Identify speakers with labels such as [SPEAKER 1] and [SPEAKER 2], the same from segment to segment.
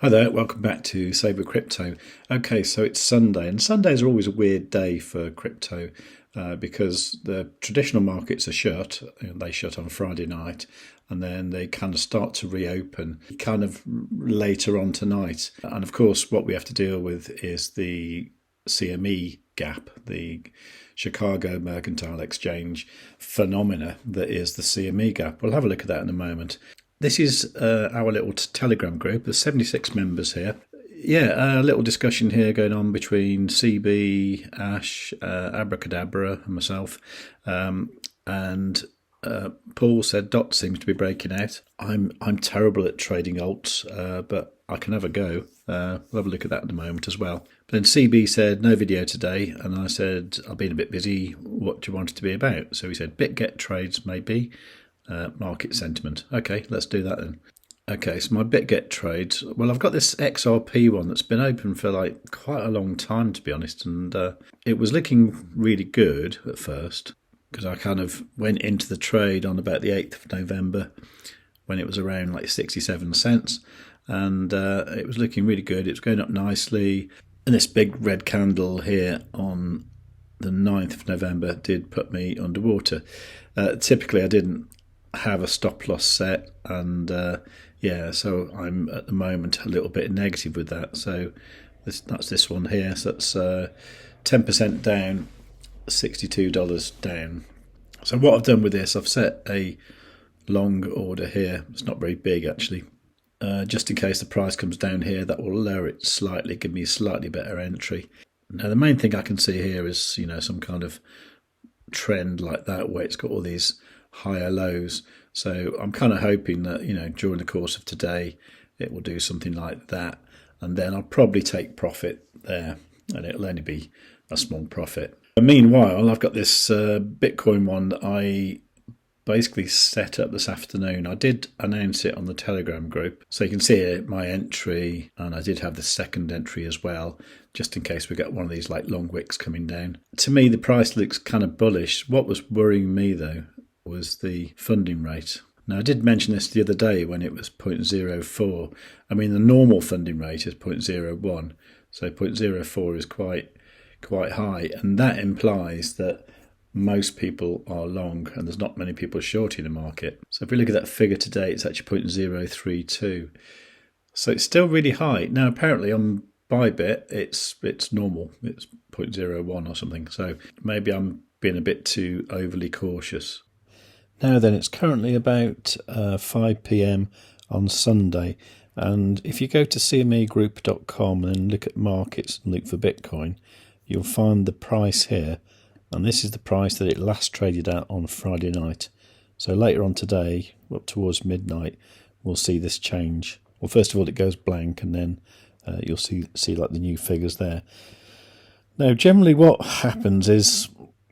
[SPEAKER 1] Hi there, welcome back to Save with Crypto. Okay, so it's Sunday, and Sundays are always a weird day for crypto because the traditional markets are shut. They shut on Friday night, and then they kind of start to reopen kind of later on tonight. And of course, what we have to deal with is the CME gap, the Chicago Mercantile Exchange phenomena that is the CME gap. We'll have a look at that in a moment. This is our little Telegram group. There's 76 members here. Yeah, a little discussion here going on between CB, Ash, Abracadabra, and myself. And Paul said DOT seems to be breaking out. I'm terrible at trading alts, but I can have a go. We'll have a look at that in a moment as well. But then CB said no video today, and I said I've been a bit busy. What do you want it to be about? So he said Bitget trades maybe. Market sentiment. Okay, let's do that then. Okay, so my Bitget trades. Well, I've got this XRP one that's been open for like quite a long time, to be honest, and it was looking really good at first because I kind of went into the trade on about the 8th of November when it was around like 67 cents, and it was looking really good. It was going up nicely, and this big red candle here on the 9th of November did put me underwater. Typically, I didn't have a stop loss set, and so I'm at the moment a little bit negative with that. So that's this one here. So that's 10% down, $62 down. So what I've done with this, I've set a long order here. It's not very big actually. Just in case the price comes down here, that will lower it slightly, give me a slightly better entry. Now the main thing I can see here is some kind of trend like that where it's got all these higher lows. So I'm kind of hoping that during the course of today it will do something like that, and then I'll probably take profit there, and it'll only be a small profit. Meanwhile, I've got this Bitcoin one that I basically set up this afternoon. I did announce it on the Telegram group, so you can see my entry, and I did have the second entry as well, just in case we get one of these like long wicks coming down. To me, the price looks kind of bullish. What was worrying me though was the funding rate. Now, I did mention this the other day when it was 0.04. I mean, the normal funding rate is 0.01, so 0.04 is quite high, and that implies that most people are long and there's not many people shorting the market. So if we look at that figure today, it's actually 0.032. So it's still really high. Now, apparently on ByBit, it's normal. It's 0.01 or something. So maybe I'm being a bit too overly cautious. Now then, it's currently about 5 p.m. on Sunday, and if you go to cmegroup.com and look at markets and look for Bitcoin, you'll find the price here, and this is the price that it last traded at on Friday night. So later on today, up towards midnight, we'll see this change. Well, first of all, it goes blank, and then you'll see like the new figures there. Now, generally what happens is,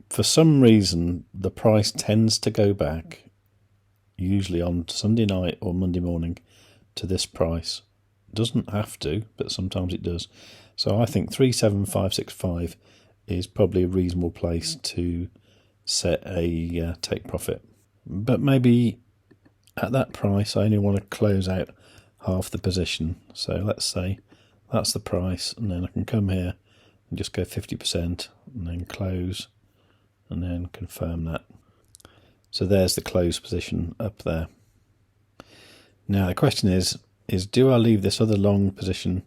[SPEAKER 1] for some reason, the price tends to go back, usually on Sunday night or Monday morning, to this price. It doesn't have to, but sometimes it does. So I think 37565 is probably a reasonable place to set a take profit. But maybe at that price, I only want to close out half the position. So let's say that's the price, and then I can come here and just go 50% and then close, and then confirm that. So there's the close position up there. Now the question is do I leave this other long position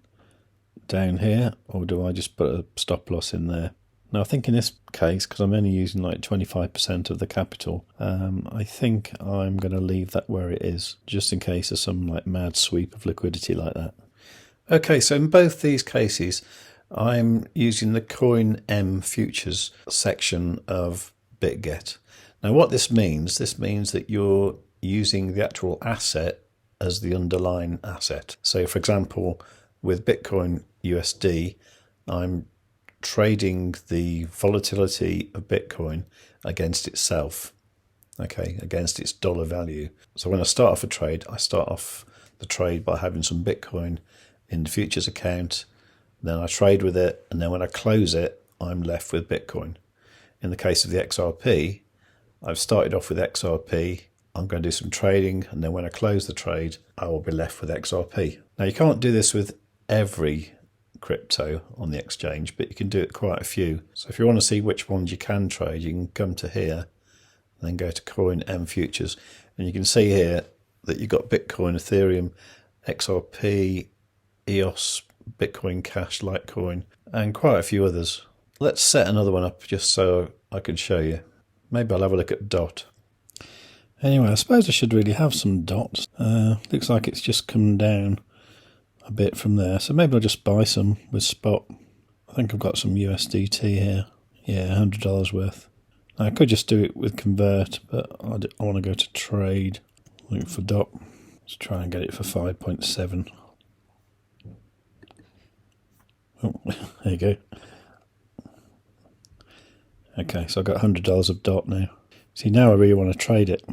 [SPEAKER 1] down here, or do I just put a stop loss in there? Now I think in this case, because I'm only using like 25% of the capital, I think I'm going to leave that where it is, just in case of some like mad sweep of liquidity like that. Okay, so in both these cases, I'm using the Coin M Futures section of Bitget. Now what this means that you're using the actual asset as the underlying asset. So for example, with Bitcoin USD, I'm trading the volatility of Bitcoin against itself, against its dollar value. So when I start off a trade, I start off the trade by having some Bitcoin in the futures account. Then I trade with it, and then when I close it, I'm left with Bitcoin. In the case of the XRP, I've started off with XRP, I'm going to do some trading, and then when I close the trade, I will be left with XRP. Now, you can't do this with every crypto on the exchange, but you can do it quite a few. So if you want to see which ones you can trade, you can come to here and then go to Coin M Futures, and you can see here that you've got Bitcoin, Ethereum, XRP, EOS, Bitcoin Cash, Litecoin, and quite a few others. Let's set another one up just so I can show you. Maybe I'll have a look at DOT. Anyway, I suppose I should really have some dots. Looks like it's just come down a bit from there. So maybe I'll just buy some with spot. I think I've got some USDT here. Yeah, $100 worth. Now, I could just do it with convert, but I want to go to trade. Look for dot. Let's try and get it for 5.7. Oh, there you go. Okay, so I've got $100 of dot now. See, now I really want to trade it.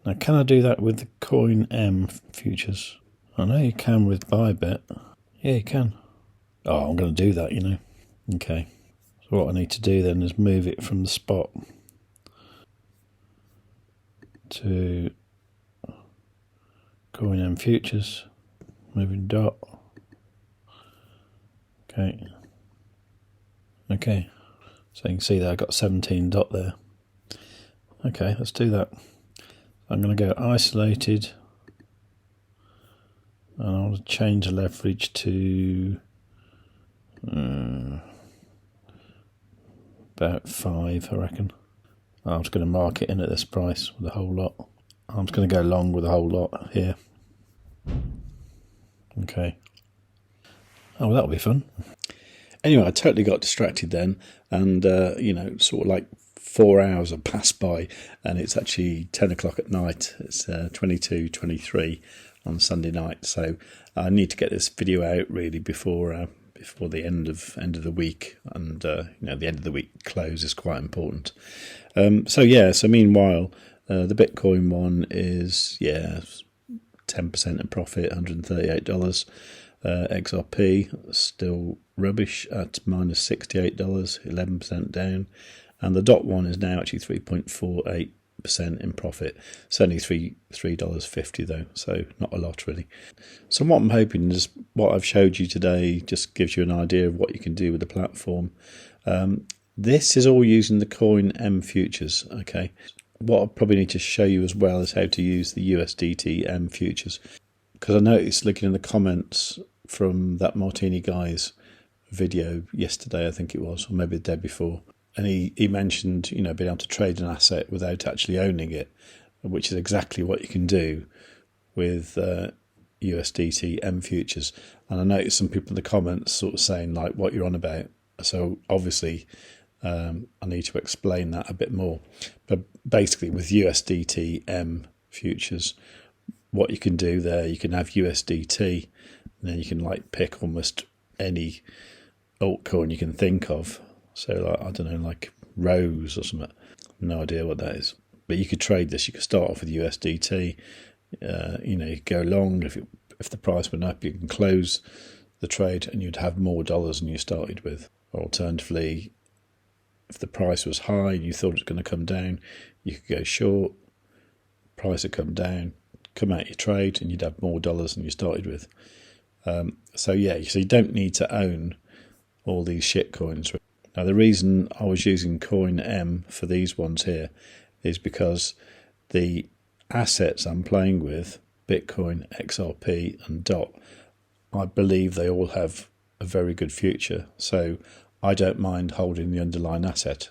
[SPEAKER 1] Now, can I do that with the Coin M futures? I know you can with ByBit. Yeah, you can. Oh, I'm going to do that, you know. Okay. So what I need to do then is move it from the spot to Coin M futures. Moving dot. Okay. Okay. So you can see that I got 17 dot there. Okay, let's do that. I'm going to go isolated, and I want to change the leverage to about 5, I reckon. I'm just going to mark it in at this price with a whole lot. I'm just going to go long with a whole lot here. Okay. Oh, well, that'll be fun. Anyway, I totally got distracted then, and you know, sort of like 4 hours have passed by, and it's actually 10 o'clock at night. It's 22:23 on Sunday night, so I need to get this video out really before the end of the week, and you know, the end of the week close is quite important. So meanwhile, the Bitcoin one is 10% in profit, $138. XRP still rubbish at -$68, 11% down, and the dot one is now actually 3.48% in profit. It's only $3.50 though, so not a lot really. So what I'm hoping is what I've showed you today just gives you an idea of what you can do with the platform. This is all using the Coin M futures. Okay, what I probably need to show you as well is how to use the USDT M futures, because I noticed looking in the comments from that Martini guy's video yesterday, I think it was, or maybe the day before, and he mentioned, you know, being able to trade an asset without actually owning it, which is exactly what you can do with USDT M futures. And I noticed some people in the comments sort of saying like what you're on about, so obviously I need to explain that a bit more. But basically with USDT M futures, what you can do there, you can have USDT, and then you can like pick almost any altcoin you can think of. So like, I don't know, like Rose or something. No idea what that is. But you could trade this. You could start off with USDT. You know, you could go long. If the price went up, you can close the trade and you'd have more dollars than you started with. Or alternatively, if the price was high and you thought it was going to come down, you could go short. Price would come down, come out your trade, and you'd have more dollars than you started with. So you don't need to own all these shit coins. Now the reason I was using Coin M for these ones here is because the assets I'm playing with, Bitcoin, XRP and DOT, I believe they all have a very good future. So I don't mind holding the underlying asset.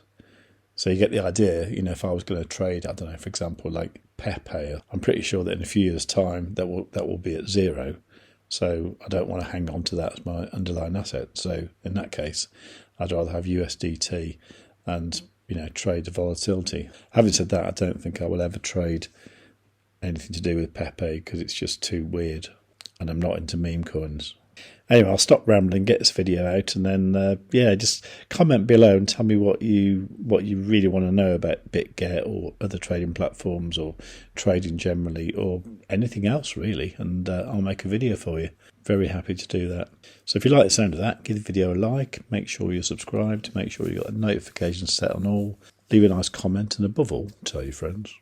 [SPEAKER 1] So you get the idea, you know, if I was going to trade, I don't know, for example, like Pepe, I'm pretty sure that in a few years' time that will be at zero. So I don't want to hang on to that as my underlying asset. So in that case, I'd rather have USDT and, you know, trade the volatility. Having said that, I don't think I will ever trade anything to do with Pepe because it's just too weird, and I'm not into meme coins. Anyway, I'll stop rambling, get this video out, and then just comment below and tell me what you really want to know about Bitget or other trading platforms or trading generally or anything else really, and I'll make a video for you. Very happy to do that. So if you like the sound of that, give the video a like, make sure you're subscribed, make sure you've got the notifications set on all, leave a nice comment, and above all, tell your friends.